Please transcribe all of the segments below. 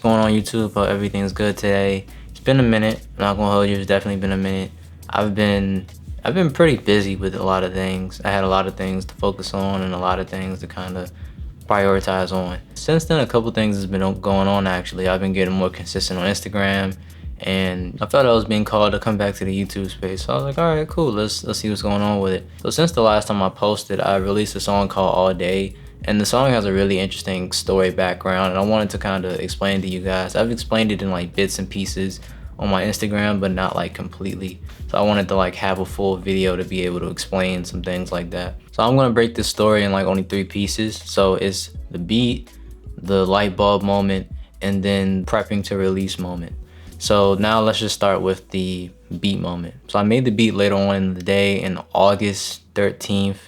going on YouTube? Hope everything's good today. It's been a minute. I'm not gonna hold you. It's definitely been a minute. I've been pretty busy with a lot of things. I had a lot of things to focus on and a lot of things to kind of prioritize on. Since then, a couple things has been going on actually. I've been getting more consistent on Instagram, and I felt I was being called to come back to the YouTube space. So I was like, all right, cool. Let's see what's going on with it. So since the last time I posted, I released a song called All Day. And the song has a really interesting story background, and I wanted to kind of explain to you guys. I've explained it in like bits and pieces on my Instagram, but not like completely. So I wanted to like have a full video to be able to explain some things like that. So I'm gonna break this story in like only 3 pieces. So it's the beat, the light bulb moment, and then prepping to release moment. So now let's just start with the beat moment. So I made the beat later on in the day in August 13th.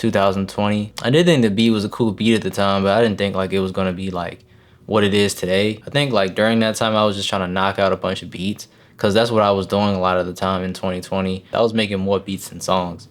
2020. I did think the beat was a cool beat at the time, but I didn't think like it was gonna be like what it is today. I think like during that time I was just trying to knock out a bunch of beats, because that's what I was doing a lot of the time in 2020. I was making more beats than songs.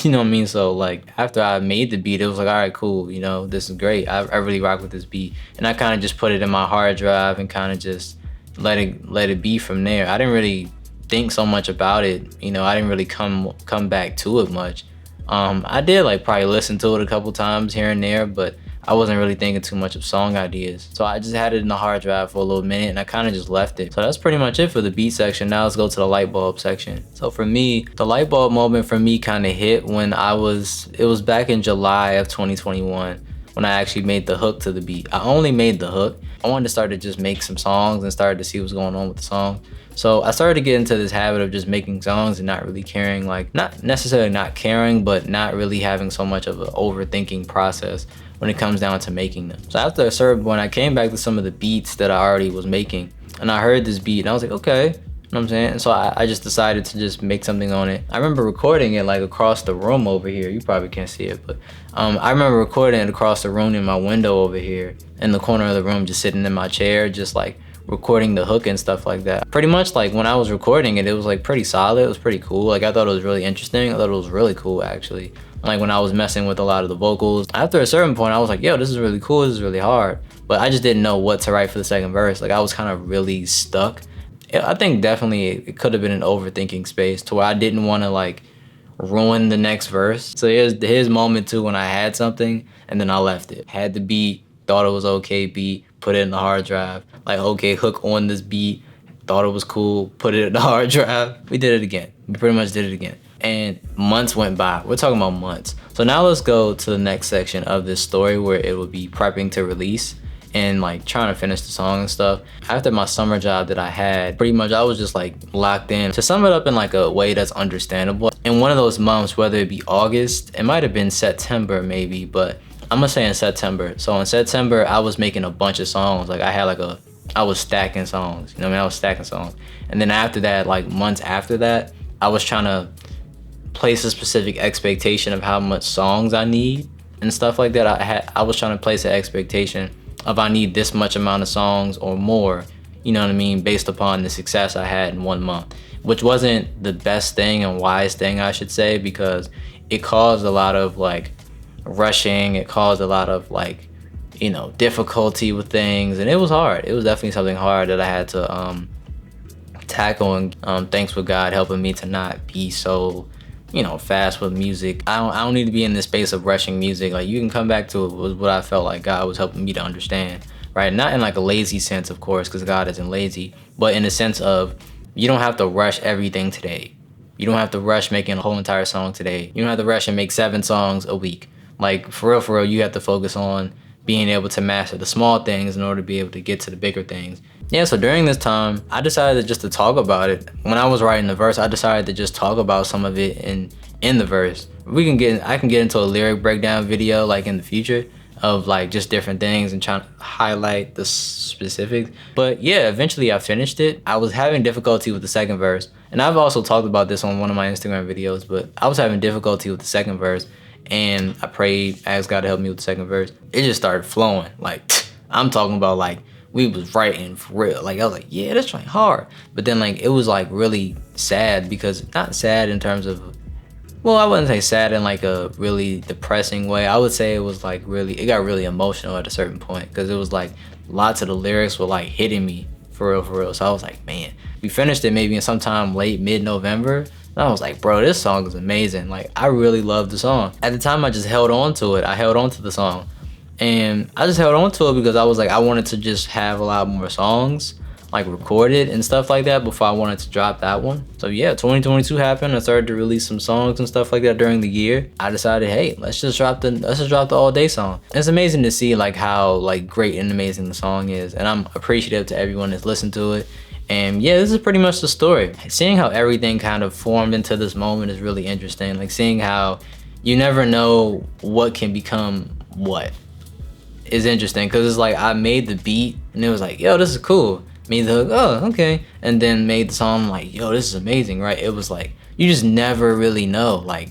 You know what I mean? So like after I made the beat, it was like, all right, cool, you know, this is great. I really rock with this beat. And I kind of just put it in my hard drive and kind of just let it be from there. I didn't really think so much about it. You know, I didn't really come back to it much. I did like probably listen to it a couple times here and there, but I wasn't really thinking too much of song ideas. So I just had it in the hard drive for a little minute and I kind of just left it. So that's pretty much it for the beat section. Now let's go to the light bulb section. So for me, the light bulb moment for me kind of hit when it was back in July of 2021 when I actually made the hook to the beat. I only made the hook. I wanted to start to just make some songs and started to see what's going on with the song. So I started to get into this habit of just making songs and not really caring, like not necessarily not caring, but not really having so much of an overthinking process when it comes down to making them. So after a certain point, I came back to some of the beats that I already was making, and I heard this beat and I was like, okay, you know what I'm saying? And so I just decided to just make something on it. I remember recording it like across the room over here. You probably can't see it, but I remember recording it across the room in my window over here in the corner of the room, just sitting in my chair, just like recording the hook and stuff like that. Pretty much like when I was recording it, it was like pretty solid. It was pretty cool. Like I thought it was really interesting. I thought it was really cool actually. Like when I was messing with a lot of the vocals. After a certain point, I was like, yo, this is really cool. This is really hard. But I just didn't know what to write for the second verse. Like I was kind of really stuck. I think definitely it could have been an overthinking space to where I didn't want to like ruin the next verse. So here's moment too when I had something and then I left it. Had the beat, thought it was okay beat, put it in the hard drive. Like, okay, hook on this beat, thought it was cool, put it in the hard drive. We did it again. We pretty much did it again. And months went by. We're talking about months. So now let's go to the next section of this story where it will be prepping to release and like trying to finish the song and stuff. After my summer job that I had, pretty much I was just like locked in. To sum it up in like a way that's understandable, in one of those months, whether it be August, it might have been September maybe, but I'm gonna say in September. So in September, I was making a bunch of songs. Like I was stacking songs, you know what I mean? I was stacking songs. And then after that, like months after that, I was trying to place a specific expectation of how much songs I need and stuff like that. I was trying to place an expectation of I need this much amount of songs or more, you know what I mean, based upon the success I had in 1 month, which wasn't the best thing and wise thing, I should say, because it caused a lot of like rushing. It caused a lot of like, you know, difficulty with things, and it was hard. It was definitely something hard that I had to tackle, and thanks for God helping me to not be so, you know, fast with music. I don't need to be in this space of rushing music. Like you can come back to it was what I felt like God was helping me to understand, right? Not in like a lazy sense, of course, because God isn't lazy, but in the sense of you don't have to rush everything today. You don't have to rush making a whole entire song today. You don't have to rush and make 7 songs a week. Like for real, you have to focus on being able to master the small things in order to be able to get to the bigger things. Yeah, so during this time, I decided just to talk about it. When I was writing the verse, I decided to just talk about some of it in the verse. I can get into a lyric breakdown video like in the future of like just different things and trying to highlight the specifics. But yeah, eventually I finished it. I was having difficulty with the second verse. And I've also talked about this on one of my Instagram videos, but I was having difficulty with the second verse. And I prayed, asked God to help me with the second verse. It just started flowing. Like, I'm talking about like, we was writing for real. Like, I was like, yeah, that's trying hard. But then like, it was like really sad, because not sad in terms of, well, I wouldn't say sad in like a really depressing way. I would say it was like really, it got really emotional at a certain point, because it was like lots of the lyrics were like hitting me for real, for real. So I was like, man, we finished it maybe in sometime late mid-November. And I was like, bro, this song is amazing. Like, I really love the song. At the time, I just held on to it. I held on to the song. And I just held on to it because I was like, I wanted to just have a lot more songs like recorded and stuff like that before I wanted to drop that one. So yeah, 2022 happened. I started to release some songs and stuff like that during the year. I decided, hey, let's just drop the All Day song. And it's amazing to see like how like great and amazing the song is, and I'm appreciative to everyone that's listened to it. And yeah, this is pretty much the story. Seeing how everything kind of formed into this moment is really interesting. Like seeing how you never know what can become what is interesting, because it's like I made the beat and it was like, yo, this is cool. Made the hook, oh, okay. And then made the song like, yo, this is amazing, right? It was like, you just never really know like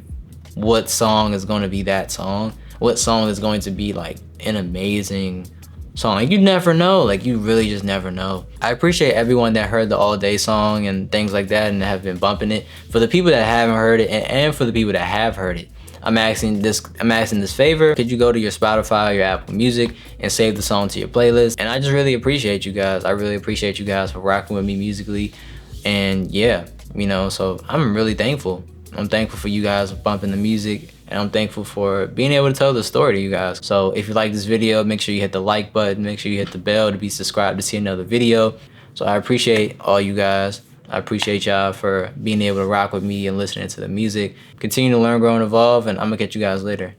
what song is going to be that song. What song is going to be like an amazing song. Like you never know, like you really just never know. I appreciate everyone that heard the All Day song and things like that and have been bumping it. For the people that haven't heard it, and for the people that have heard it, I'm asking this favor. Could you go to your Spotify or your Apple Music and save the song to your playlist? And I just really appreciate you guys. I really appreciate you guys for rocking with me musically. And yeah, you know, so I'm really thankful. I'm thankful for you guys bumping the music, and I'm thankful for being able to tell the story to you guys. So if you like this video, make sure you hit the like button, make sure you hit the bell to be subscribed to see another video. So I appreciate all you guys. I appreciate y'all for being able to rock with me and listening to the music. Continue to learn, grow, and evolve, and I'm gonna catch you guys later.